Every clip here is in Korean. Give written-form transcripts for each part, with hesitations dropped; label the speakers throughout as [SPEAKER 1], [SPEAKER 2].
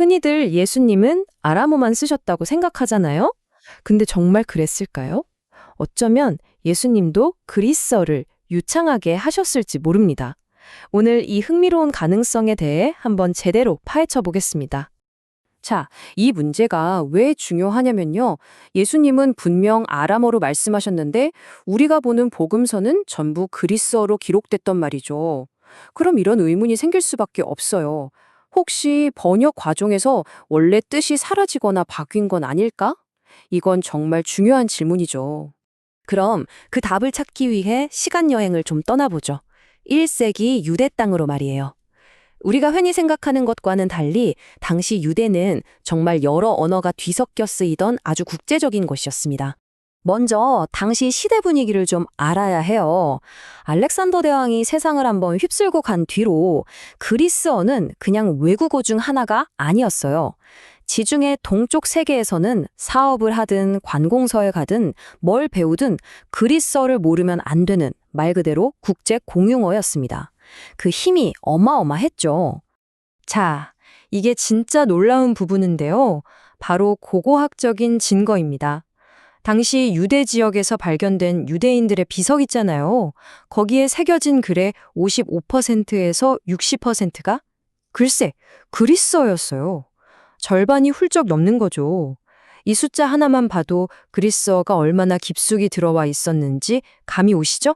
[SPEAKER 1] 흔히들 예수님은 아람어만 쓰셨다고 생각하잖아요? 근데 정말 그랬을까요? 어쩌면 예수님도 그리스어를 유창하게 하셨을지 모릅니다. 오늘 이 흥미로운 가능성에 대해 한번 제대로 파헤쳐 보겠습니다. 자, 이 문제가 왜 중요하냐면요. 예수님은 분명 아람어로 말씀하셨는데 우리가 보는 복음서는 전부 그리스어로 기록됐단 말이죠. 그럼 이런 의문이 생길 수밖에 없어요. 혹시 번역 과정에서 원래 뜻이 사라지거나 바뀐 건 아닐까? 이건 정말 중요한 질문이죠. 그럼 그 답을 찾기 위해 시간 여행을 좀 떠나보죠. 1세기 유대 땅으로 말이에요. 우리가 흔히 생각하는 것과는 달리 당시 유대는 정말 여러 언어가 뒤섞여 쓰이던 아주 국제적인 곳이었습니다. 먼저 당시 시대 분위기를 좀 알아야 해요. 알렉산더 대왕이 세상을 한번 휩쓸고 간 뒤로 그리스어는 그냥 외국어 중 하나가 아니었어요. 지중해 동쪽 세계에서는 사업을 하든 관공서에 가든 뭘 배우든 그리스어를 모르면 안 되는 말 그대로 국제 공용어였습니다. 그 힘이 어마어마했죠. 자, 이게 진짜 놀라운 부분인데요. 바로 고고학적인 증거입니다. 당시 유대 지역에서 발견된 유대인들의 비석 있잖아요. 거기에 새겨진 글의 55%에서 60%가 글쎄, 그리스어였어요. 절반이 훌쩍 넘는 거죠. 이 숫자 하나만 봐도 그리스어가 얼마나 깊숙이 들어와 있었는지 감이 오시죠?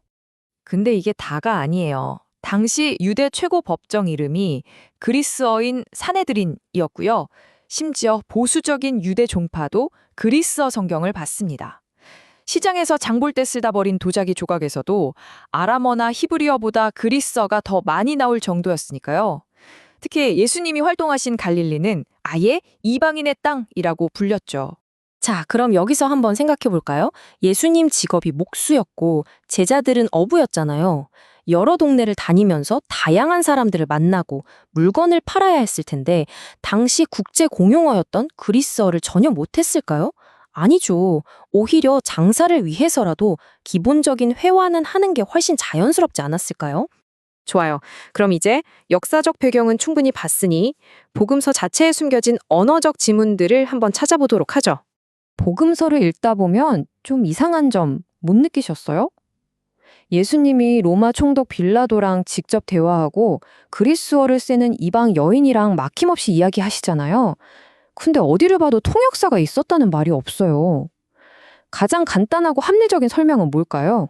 [SPEAKER 1] 근데 이게 다가 아니에요. 당시 유대 최고 법정 이름이 그리스어인 사네드린이었고요. 심지어 보수적인 유대 종파도 그리스어 성경을 봤습니다. 시장에서 장볼 때 쓰다 버린 도자기 조각에서도 아람어나 히브리어보다 그리스어가 더 많이 나올 정도였으니까요. 특히 예수님이 활동하신 갈릴리는 아예 이방인의 땅이라고 불렸죠. 자, 그럼 여기서 한번 생각해 볼까요? 예수님 직업이 목수였고 제자들은 어부였잖아요. 여러 동네를 다니면서 다양한 사람들을 만나고 물건을 팔아야 했을 텐데 당시 국제 공용어였던 그리스어를 전혀 못했을까요? 아니죠. 오히려 장사를 위해서라도 기본적인 회화는 하는 게 훨씬 자연스럽지 않았을까요? 좋아요. 그럼 이제 역사적 배경은 충분히 봤으니 복음서 자체에 숨겨진 언어적 지문들을 한번 찾아보도록 하죠. 복음서를 읽다 보면 좀 이상한 점 못 느끼셨어요? 예수님이 로마 총독 빌라도랑 직접 대화하고 그리스어를 쓰는 이방 여인이랑 막힘없이 이야기하시잖아요. 근데 어디를 봐도 통역사가 있었다는 말이 없어요. 가장 간단하고 합리적인 설명은 뭘까요?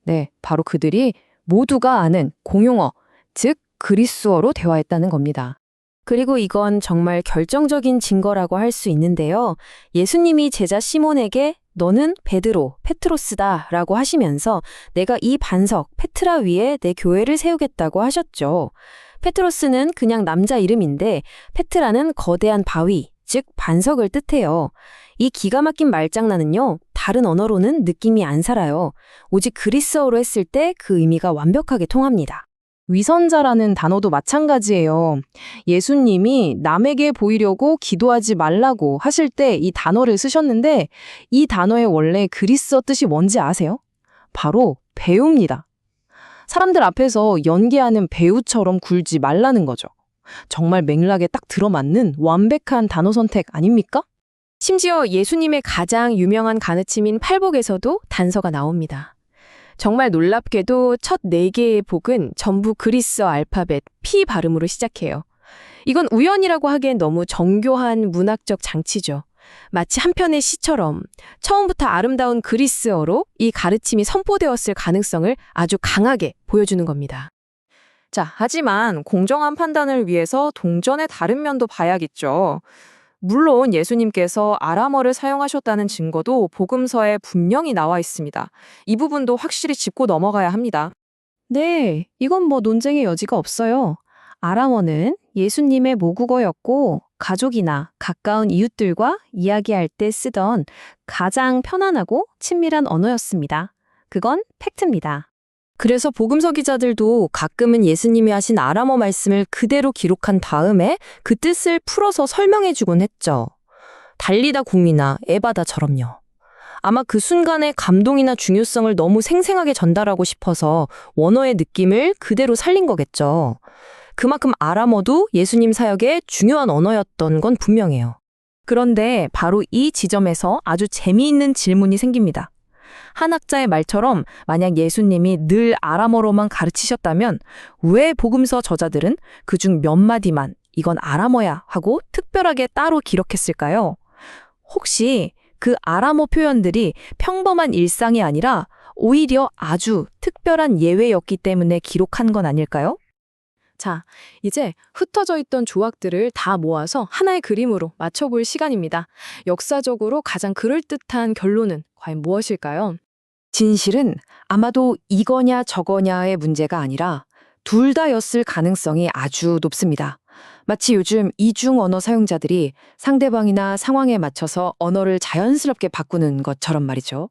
[SPEAKER 1] 네, 바로 그들이 모두가 아는 공용어, 즉 그리스어로 대화했다는 겁니다. 그리고 이건 정말 결정적인 증거라고 할 수 있는데요. 예수님이 제자 시몬에게 너는 베드로, 페트로스다 라고 하시면서 내가 이 반석, 페트라 위에 내 교회를 세우겠다고 하셨죠. 페트로스는 그냥 남자 이름인데 페트라는 거대한 바위, 즉 반석을 뜻해요. 이 기가 막힌 말장난은요. 다른 언어로는 느낌이 안 살아요. 오직 그리스어로 했을 때 그 의미가 완벽하게 통합니다. 위선자라는 단어도 마찬가지예요. 예수님이 남에게 보이려고 기도하지 말라고 하실 때 이 단어를 쓰셨는데 이 단어의 원래 그리스어 뜻이 뭔지 아세요? 바로 배우입니다. 사람들 앞에서 연기하는 배우처럼 굴지 말라는 거죠. 정말 맥락에 딱 들어맞는 완벽한 단어 선택 아닙니까? 심지어 예수님의 가장 유명한 가르침인 팔복에서도 단서가 나옵니다. 정말 놀랍게도 첫 4개의 복은 전부 그리스어 알파벳 P 발음으로 시작해요. 이건 우연이라고 하기엔 너무 정교한 문학적 장치죠. 마치 한 편의 시처럼 처음부터 아름다운 그리스어로 이 가르침이 선포되었을 가능성을 아주 강하게 보여주는 겁니다. 자, 하지만 공정한 판단을 위해서 동전의 다른 면도 봐야겠죠. 물론 예수님께서 아람어를 사용하셨다는 증거도 복음서에 분명히 나와 있습니다. 이 부분도 확실히 짚고 넘어가야 합니다. 네, 이건 뭐 논쟁의 여지가 없어요. 아람어는 예수님의 모국어였고 가족이나 가까운 이웃들과 이야기할 때 쓰던 가장 편안하고 친밀한 언어였습니다. 그건 팩트입니다. 그래서 복음서 기자들도 가끔은 예수님이 하신 아람어 말씀을 그대로 기록한 다음에 그 뜻을 풀어서 설명해주곤 했죠. 달리다 궁이나 에바다처럼요. 아마 그 순간의 감동이나 중요성을 너무 생생하게 전달하고 싶어서 원어의 느낌을 그대로 살린 거겠죠. 그만큼 아람어도 예수님 사역의 중요한 언어였던 건 분명해요. 그런데 바로 이 지점에서 아주 재미있는 질문이 생깁니다. 한 학자의 말처럼 만약 예수님이 늘 아람어로만 가르치셨다면 왜 복음서 저자들은 그중 몇 마디만 이건 아람어야 하고 특별하게 따로 기록했을까요? 혹시 그 아람어 표현들이 평범한 일상이 아니라 오히려 아주 특별한 예외였기 때문에 기록한 건 아닐까요? 자, 이제 흩어져 있던 조각들을 다 모아서 하나의 그림으로 맞춰볼 시간입니다. 역사적으로 가장 그럴듯한 결론은 과연 무엇일까요? 진실은 아마도 이거냐 저거냐의 문제가 아니라 둘 다였을 가능성이 아주 높습니다. 마치 요즘 이중 언어 사용자들이 상대방이나 상황에 맞춰서 언어를 자연스럽게 바꾸는 것처럼 말이죠.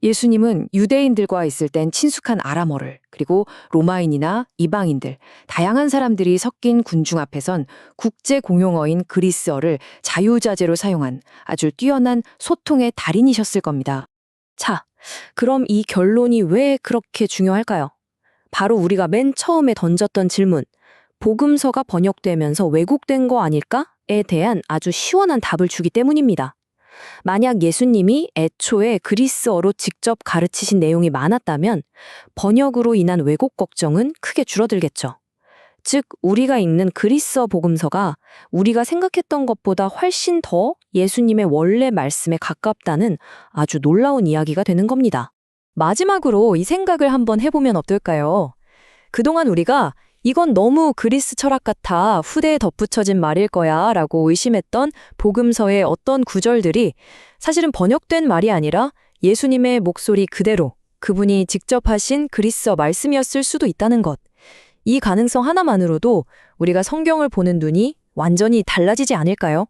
[SPEAKER 1] 예수님은 유대인들과 있을 땐 친숙한 아람어를, 그리고 로마인이나 이방인들, 다양한 사람들이 섞인 군중 앞에선 국제 공용어인 그리스어를 자유자재로 사용한 아주 뛰어난 소통의 달인이셨을 겁니다. 자, 그럼 이 결론이 왜 그렇게 중요할까요? 바로 우리가 맨 처음에 던졌던 질문, 복음서가 번역되면서 왜곡된 거 아닐까?에 대한 아주 시원한 답을 주기 때문입니다. 만약 예수님이 애초에 그리스어로 직접 가르치신 내용이 많았다면 번역으로 인한 왜곡 걱정은 크게 줄어들겠죠. 즉, 우리가 읽는 그리스어 복음서가 우리가 생각했던 것보다 훨씬 더 예수님의 원래 말씀에 가깝다는 아주 놀라운 이야기가 되는 겁니다. 마지막으로 이 생각을 한번 해보면 어떨까요? 그동안 우리가 이건 너무 그리스 철학 같아 후대에 덧붙여진 말일 거야 라고 의심했던 복음서의 어떤 구절들이 사실은 번역된 말이 아니라 예수님의 목소리 그대로 그분이 직접 하신 그리스어 말씀이었을 수도 있다는 것. 이 가능성 하나만으로도 우리가 성경을 보는 눈이 완전히 달라지지 않을까요?